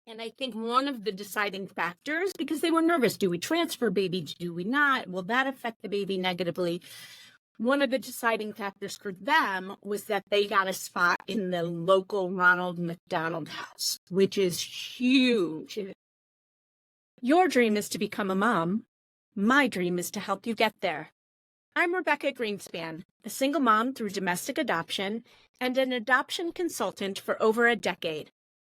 And I think one of the deciding factors, because they were nervous, do we transfer baby? Do we not? Will that affect the baby negatively? One of the deciding factors for them was that they got a spot in the local Ronald McDonald House, which is huge. Your dream is to become a mom. My dream is to help you get there. I'm Rebecca Gruenspan, a single mom through domestic adoption and an adoption consultant for over a decade.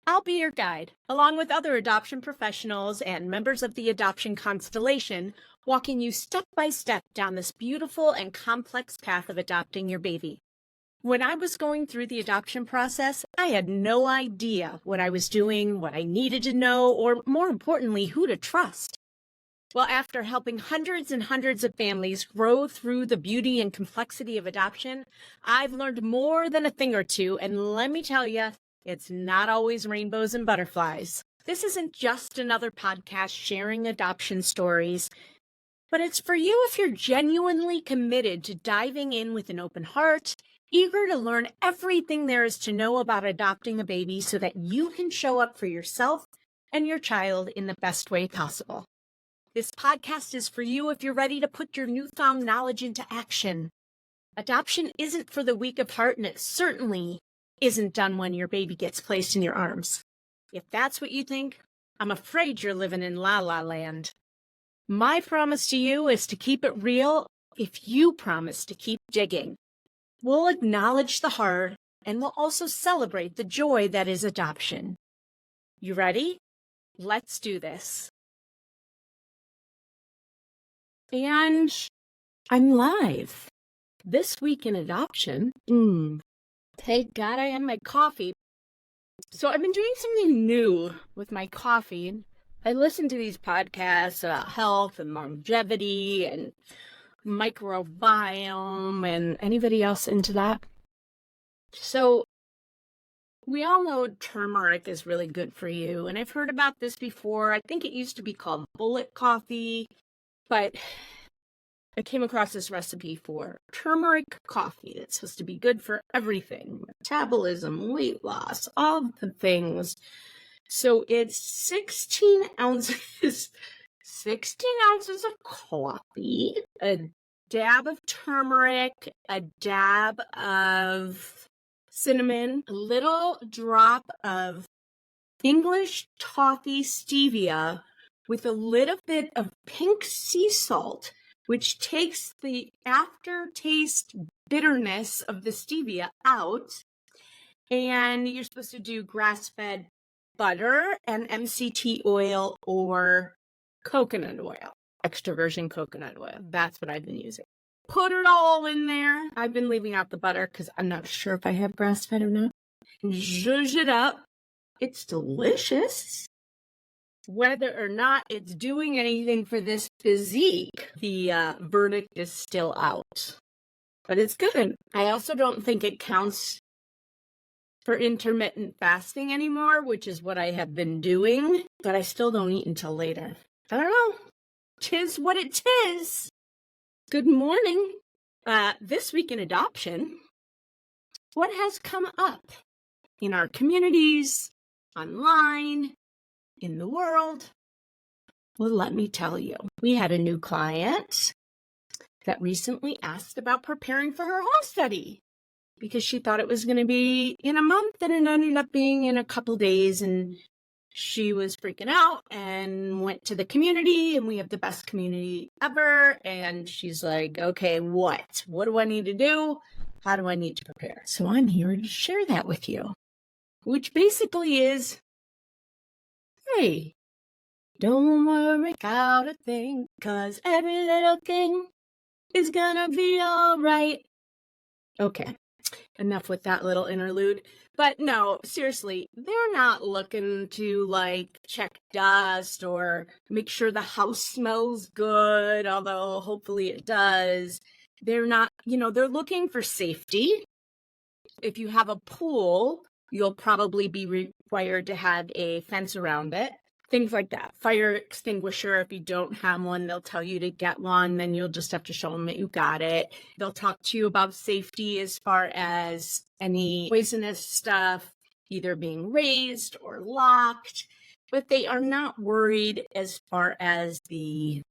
I'll be your guide, along with other adoption professionals and members of the adoption constellation, walking you step by step down this beautiful and complex path of adopting your baby. When I was going through the adoption process, I had no idea what I was doing, what I needed to know, or more importantly, who to trust. Well, after helping hundreds and hundreds of families grow through the beauty and complexity of adoption, I've learned more than a thing or two, and let me tell you, it's not always rainbows and butterflies. This isn't just another podcast sharing adoption stories, but it's for you if you're genuinely committed to diving in with an open heart, eager to learn everything there is to know about adopting a baby so that you can show up for yourself and your child in the best way possible. This podcast is for you if you're ready to put your newfound knowledge into action. Adoption isn't for the weak of heart, and it certainly isn't done when your baby gets placed in your arms. If that's what you think, I'm afraid you're living in la la land. My promise to you is to keep it real if you promise to keep digging. We'll acknowledge the hard, and we'll also celebrate the joy that is adoption. You ready? Let's do this. And I'm live. This week in adoption, thank God I had my coffee. So I've been doing something new with my coffee. I listen to these podcasts about health and longevity and microbiome and anybody else into that. So we all know turmeric is really good for you. And I've heard about this before. I think it used to be called bullet coffee, but I came across this recipe for turmeric coffee that's supposed to be good for everything, metabolism, weight loss, all the things. So it's 16 ounces of coffee, a dab of turmeric, a dab of cinnamon, a little drop of English toffee stevia with a little bit of pink sea salt, which takes the aftertaste bitterness of the stevia out. And you're supposed to do grass-fed butter and MCT oil or coconut oil, extra virgin coconut oil. That's what I've been using. Put it all in there. I've been leaving out the butter because I'm not sure if I have grass-fed or not. Zhuzh it up. It's delicious. Whether or not it's doing anything for this physique, the verdict is still out. But it's good. I also don't think it counts for intermittent fasting anymore, which is what I have been doing. But I still don't eat until later. I don't know. 'Tis what it is. Good morning. This week in adoption, what has come up in our communities, online, in the world? Well, let me tell you. We had a new client that recently asked about preparing for her home study because she thought it was going to be in a month and it ended up being in a couple days, and she was freaking out and went to the community, and we have the best community ever, and she's like, okay, what do I need to do? How do I need to prepare? So I'm here to share that with you, which basically is, hey, don't worry about a thing, 'cause every little thing is gonna be all right. Okay, enough with that little interlude. But no, seriously, they're not looking to like check dust or make sure the house smells good, although hopefully it does. They're not, they're looking for safety. If you have a pool, you'll probably be required to have a fence around it. Things like that. Fire extinguisher, if you don't have one, they'll tell you to get one. Then you'll just have to show them that you got it. They'll talk to you about safety as far as any poisonous stuff either being raised or locked. but they are not worried as far as the,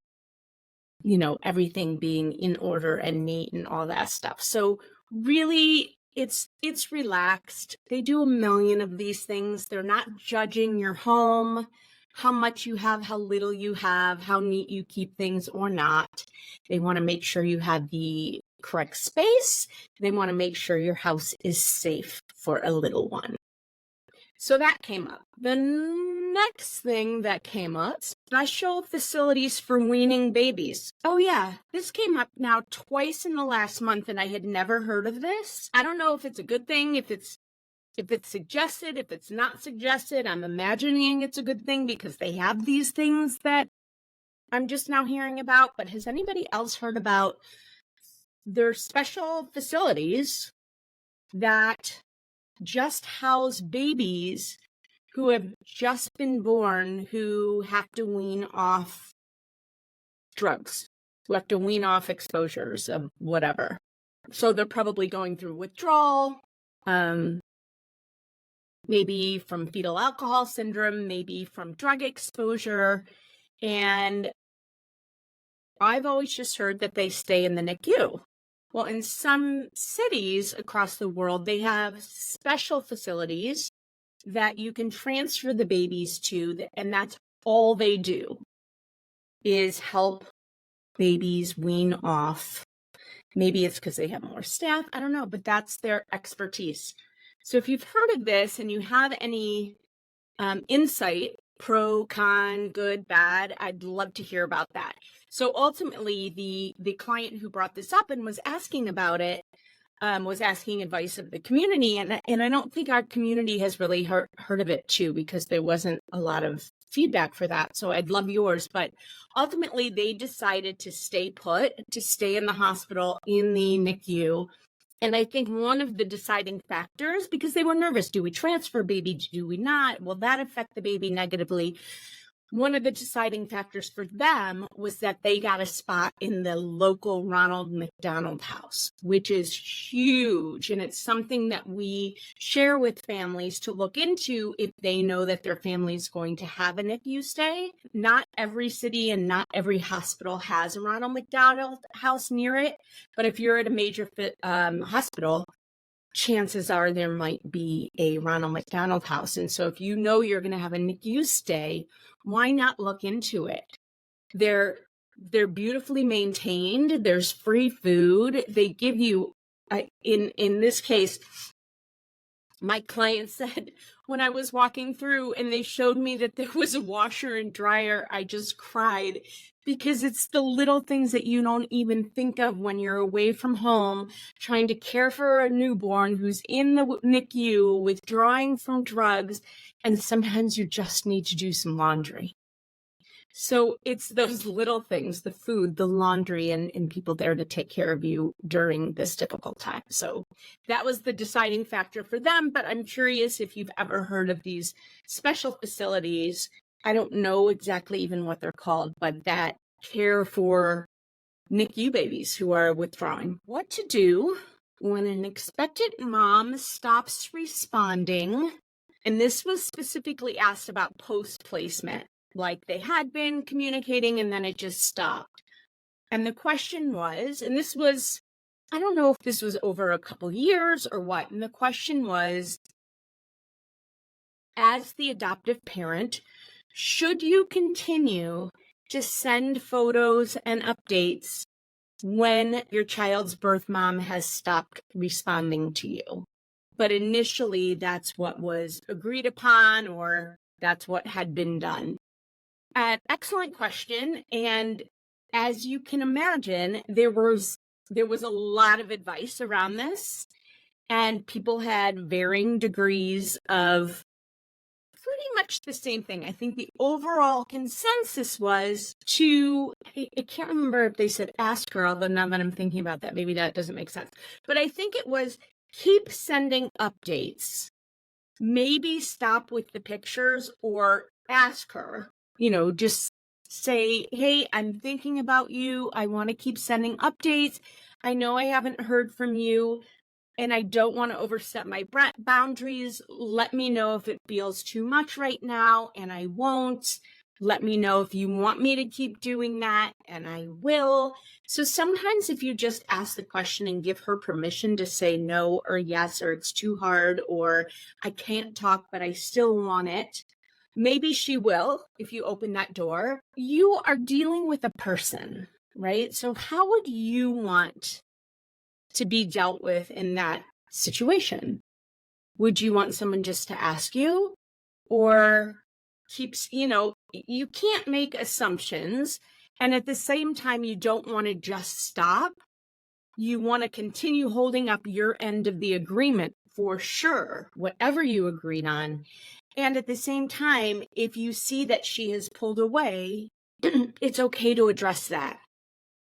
everything being in order and neat and all that stuff. So really, it's relaxed. They do a million of these things. They're not judging your home, how much you have, how little you have, how neat you keep things or not. They want to make sure you have the correct space. They want to make sure your house is safe for a little one. So that came up. The next thing that came up, special facilities for weaning babies. Oh yeah, this came up now twice in the last month, and I had never heard of this. I don't know if it's a good thing, if it's suggested, if it's not suggested. I'm imagining it's a good thing because they have these things that I'm just now hearing about. But has anybody else heard about their special facilities that just house babies who have just been born, who have to wean off drugs, who have to wean off exposures of whatever? So they're probably going through withdrawal, maybe from fetal alcohol syndrome, maybe from drug exposure. And I've always just heard that they stay in the NICU. Well, in some cities across the world, they have special facilities that you can transfer the babies to, and that's all they do is help babies wean off. Maybe it's because they have more staff. I don't know, but that's their expertise. So if you've heard of this and you have any insight, pro, con, good, bad, I'd love to hear about that. So ultimately, the client who brought this up and was asking about it was asking advice of the community. And I don't think our community has really heard of it too, because there wasn't a lot of feedback for that. So I'd love yours. But ultimately, they decided to stay put, to stay in the hospital in the NICU. And I think one of the deciding factors, because they were nervous, do we transfer baby? Do we not? Will that affect the baby negatively? One of the deciding factors for them was that they got a spot in the local Ronald McDonald House, which is huge. And it's something that we share with families to look into if they know that their family is going to have a NICU stay. Not every city and not every hospital has a Ronald McDonald House near it. But if you're at a major hospital, chances are there might be a Ronald McDonald House. And so if you know you're going to have a NICU stay, why not look into it? They're beautifully maintained. There's free food. They give you, in this case, my client said when I was walking through and they showed me that there was a washer and dryer, I just cried, because it's the little things that you don't even think of when you're away from home, trying to care for a newborn who's in the NICU, withdrawing from drugs, and sometimes you just need to do some laundry. So it's those little things, the food, the laundry, and people there to take care of you during this difficult time. So that was the deciding factor for them. But I'm curious if you've ever heard of these special facilities. I don't know exactly even what they're called, but that care for NICU babies who are withdrawing. What to do when an expectant mom stops responding. And this was specifically asked about post-placement. Like they had been communicating and then it just stopped. And the question was, and this was, I don't know if this was over a couple years or what. And the question was, as the adoptive parent, should you continue to send photos and updates when your child's birth mom has stopped responding to you? But initially, that's what was agreed upon, or that's what had been done. An excellent question. And as you can imagine, there was a lot of advice around this, and people had varying degrees of pretty much the same thing. I think the overall consensus was I can't remember if they said ask her, although now that I'm thinking about that, maybe that doesn't make sense. But I think it was keep sending updates. Maybe stop with the pictures or ask her. Just say, hey, I'm thinking about you. I want to keep sending updates. I know I haven't heard from you. and I don't want to overstep my boundaries. Let me know if it feels too much right now, and I won't. Let me know if you want me to keep doing that, and I will. So sometimes if you just ask the question and give her permission to say no or yes, or it's too hard, or I can't talk, but I still want it, maybe she will if you open that door. You are dealing with a person, right? So how would you want to be dealt with in that situation? Would you want someone just to ask you, or keeps, you can't make assumptions. And at the same time, you don't want to just stop. You want to continue holding up your end of the agreement for sure, whatever you agreed on. And at the same time, if you see that she has pulled away, it's okay to address that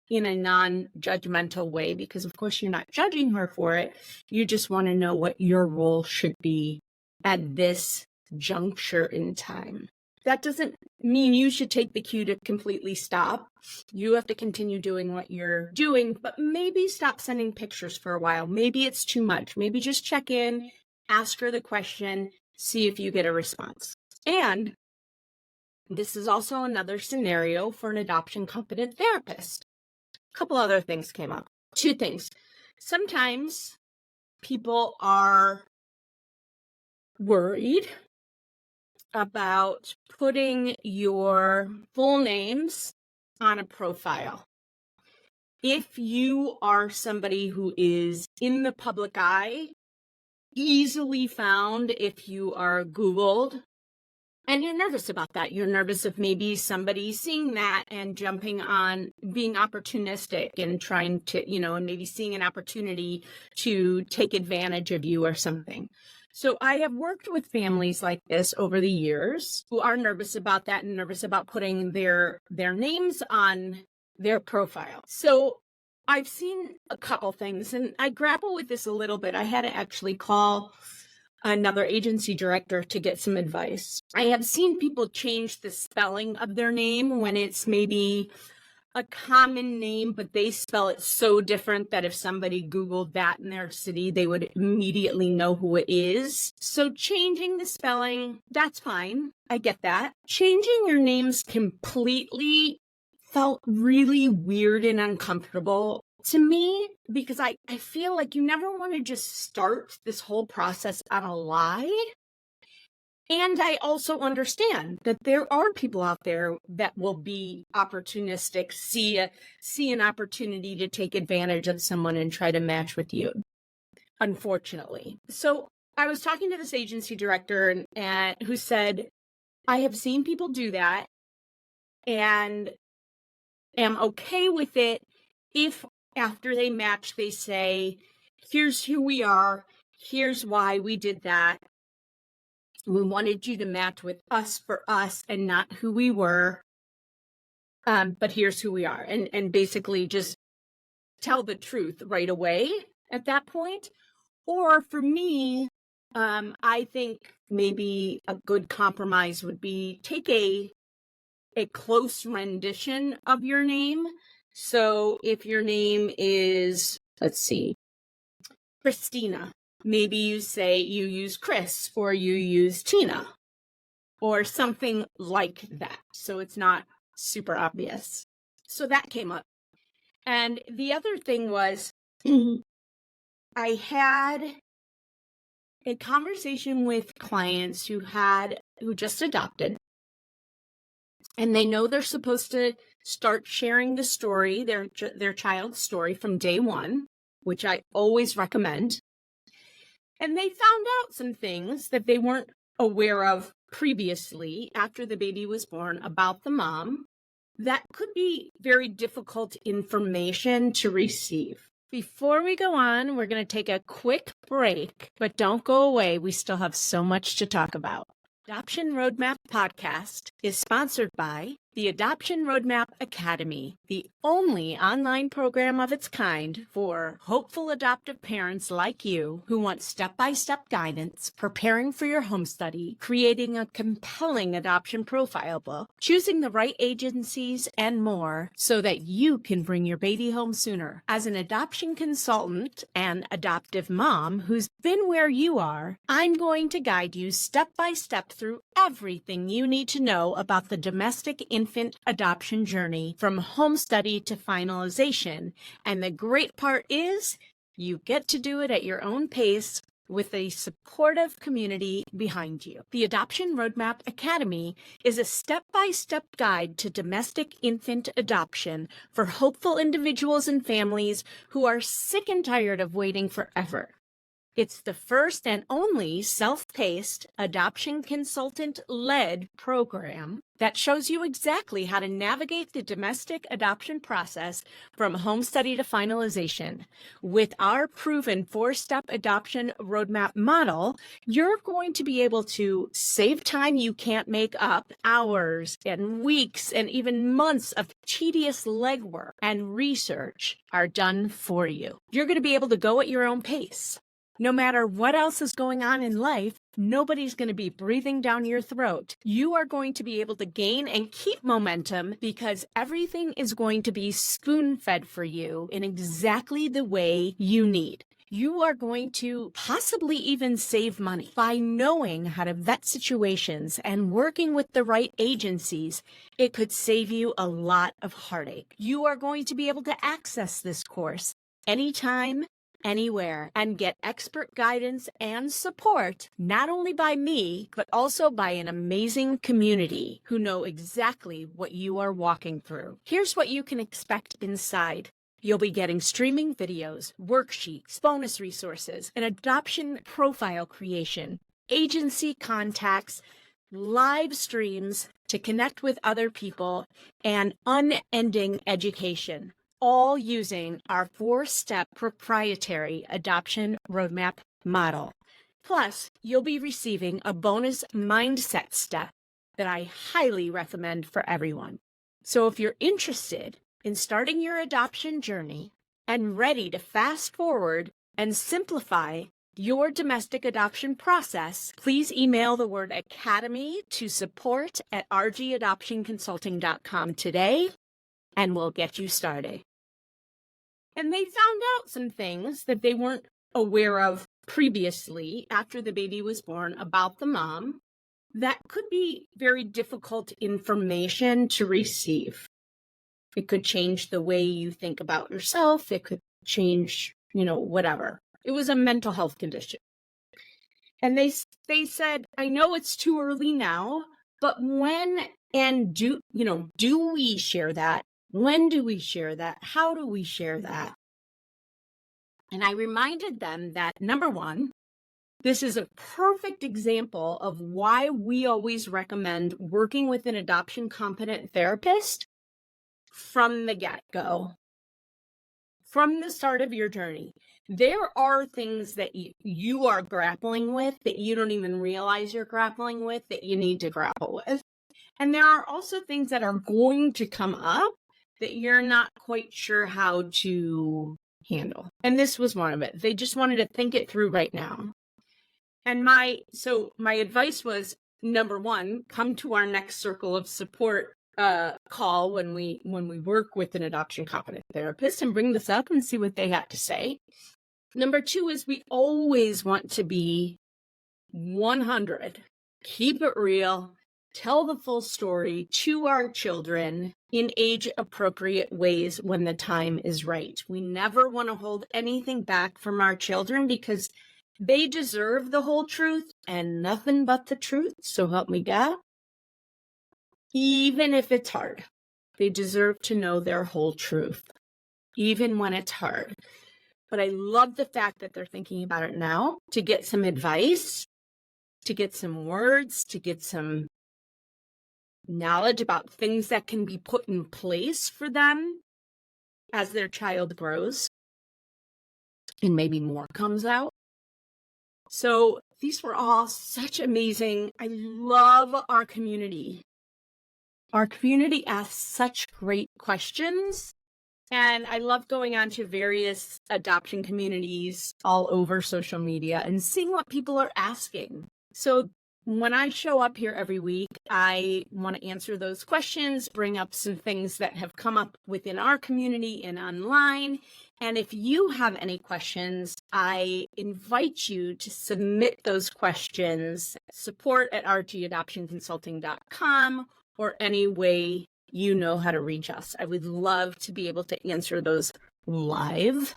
in a non-judgmental way, because of course you're not judging her for it. You just want to know what your role should be at this juncture in time. That doesn't mean you should take the cue to completely stop. You have to continue doing what you're doing, but maybe stop sending pictures for a while. Maybe it's too much. Maybe just check in, ask her the question, see if you get a response. And this is also another scenario for an adoption competent therapist. A couple other things came up. Two things. Sometimes people are worried about putting your full names on a profile. If you are somebody who is in the public eye, easily found if you are Googled, and you're nervous about that. You're nervous of maybe somebody seeing that and jumping on, being opportunistic and trying to, and maybe seeing an opportunity to take advantage of you or something. So I have worked with families like this over the years who are nervous about that and nervous about putting their names on their profile. So I've seen a couple things, and I grapple with this a little bit. I had to actually call another agency director to get some advice. I have seen people change the spelling of their name when it's maybe a common name, but they spell it so different that if somebody Googled that in their city, they would immediately know who it is. So changing the spelling, that's fine. I get that. Changing your names completely felt really weird and uncomfortable to me, because I feel like you never want to just start this whole process on a lie. And I also understand that there are people out there that will be opportunistic, see an opportunity to take advantage of someone and try to match with you, unfortunately. So I was talking to this agency director and who said, I have seen people do that and am okay with it if after they match, they say, here's who we are, here's why we did that. We wanted you to match with us for us and not who we were. But here's who we are. And basically just tell the truth right away at that point. Or for me, I think maybe a good compromise would be take a close rendition of your name. So if your name is, let's see, Christina, maybe you say you use Chris or you use Tina or something like that. So it's not super obvious. So that came up. And the other thing was I had a conversation with clients who just adopted, and they know they're supposed to start sharing the story, their child's story from day one, which I always recommend. And they found out some things that they weren't aware of previously after the baby was born about the mom that could be very difficult information to receive. Before we go on, we're going to take a quick break, but don't go away. We still have so much to talk about. Adoption Roadmap Podcast is sponsored by The Adoption Roadmap Academy, the only online program of its kind for hopeful adoptive parents like you who want step-by-step guidance, preparing for your home study, creating a compelling adoption profile book, choosing the right agencies, and more so that you can bring your baby home sooner. As an adoption consultant and adoptive mom who's been where you are, I'm going to guide you step-by-step through everything you need to know about the domestic infant adoption journey from home study to finalization. And the great part is you get to do it at your own pace with a supportive community behind you. The Adoption Roadmap Academy is a step-by-step guide to domestic infant adoption for hopeful individuals and families who are sick and tired of waiting forever. It's the first and only self-paced, adoption consultant-led program that shows you exactly how to navigate the domestic adoption process from home study to finalization. With our proven 4-step adoption roadmap model, you're going to be able to save time you can't make up, hours and weeks and even months of tedious legwork and research are done for you. You're going to be able to go at your own pace. No matter what else is going on in life, nobody's going to be breathing down your throat. You are going to be able to gain and keep momentum because everything is going to be spoon-fed for you in exactly the way you need. You are going to possibly even save money by knowing how to vet situations and working with the right agencies. It could save you a lot of heartache. You are going to be able to access this course anytime, anywhere, and get expert guidance and support, not only by me, but also by an amazing community who know exactly what you are walking through. Here's what you can expect inside. You'll be getting streaming videos, worksheets, bonus resources, an adoption profile creation, agency contacts, live streams to connect with other people, and unending education, all using our 4-step proprietary adoption roadmap model. Plus, you'll be receiving a bonus mindset step that I highly recommend for everyone. So if you're interested in starting your adoption journey and ready to fast forward and simplify your domestic adoption process, please email the word academy to support@rgadoptionconsulting.com today, and we'll get you started. And they found out some things that they weren't aware of previously after the baby was born about the mom that could be very difficult information to receive. It could change the way you think about yourself. It could change, whatever. It was a mental health condition. And they said, I know it's too early now, but when and do we share that? When do we share that? How do we share that? And I reminded them that, number one, this is a perfect example of why we always recommend working with an adoption competent therapist from the get-go, from the start of your journey. There are things that you are grappling with that you don't even realize you're grappling with that you need to grapple with. And there are also things that are going to come up that you're not quite sure how to handle. And this was one of it. They just wanted to think it through right now. And my advice was, number one, come to our next circle of support call when we work with an adoption competent therapist and bring this up and see what they had to say. Number two is we always want to be 100. Keep it real. Tell the full story to our children in age-appropriate ways when the time is right. We never want to hold anything back from our children because they deserve the whole truth and nothing but the truth. So help me God. Even if it's hard, they deserve to know their whole truth, even when it's hard. But I love the fact that they're thinking about it now to get some advice, to get some words, to get some knowledge about things that can be put in place for them as their child grows and maybe more comes out. So these were all such amazing. I love our community. Our community asks such great questions, and I love going on to various adoption communities all over social media and seeing what people are asking. So when I show up here every week, I want to answer those questions, bring up some things that have come up within our community and online. And if you have any questions, I invite you to submit those questions, support@rgadoptionconsulting.com, or any way you know how to reach us. I would love to be able to answer those live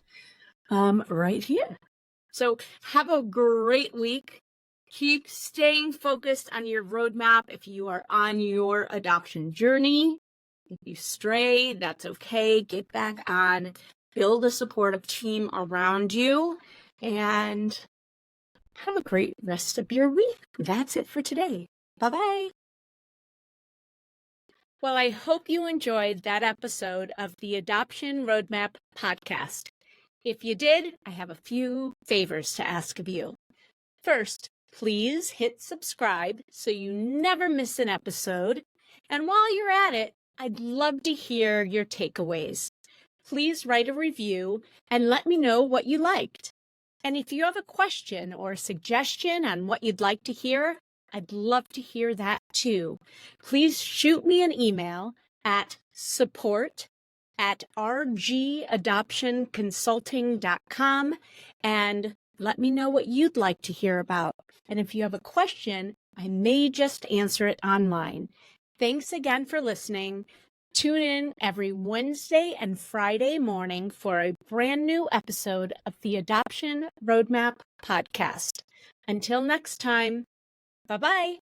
right here. So have a great week. Keep staying focused on your roadmap if you are on your adoption journey. If you stray, that's okay. Get back on. Build a supportive team around you. And have a great rest of your week. That's it for today. Bye-bye. Well, I hope you enjoyed that episode of the Adoption Roadmap podcast. If you did, I have a few favors to ask of you. First, please hit subscribe so you never miss an episode. And while you're at it, I'd love to hear your takeaways. Please write a review and let me know what you liked. And if you have a question or a suggestion on what you'd like to hear, I'd love to hear that too. Please shoot me an email at support@rgadoptionconsulting.com and let me know what you'd like to hear about. And if you have a question, I may just answer it online. Thanks again for listening. Tune in every Wednesday and Friday morning for a brand new episode of the Adoption Roadmap podcast. Until next time, bye-bye.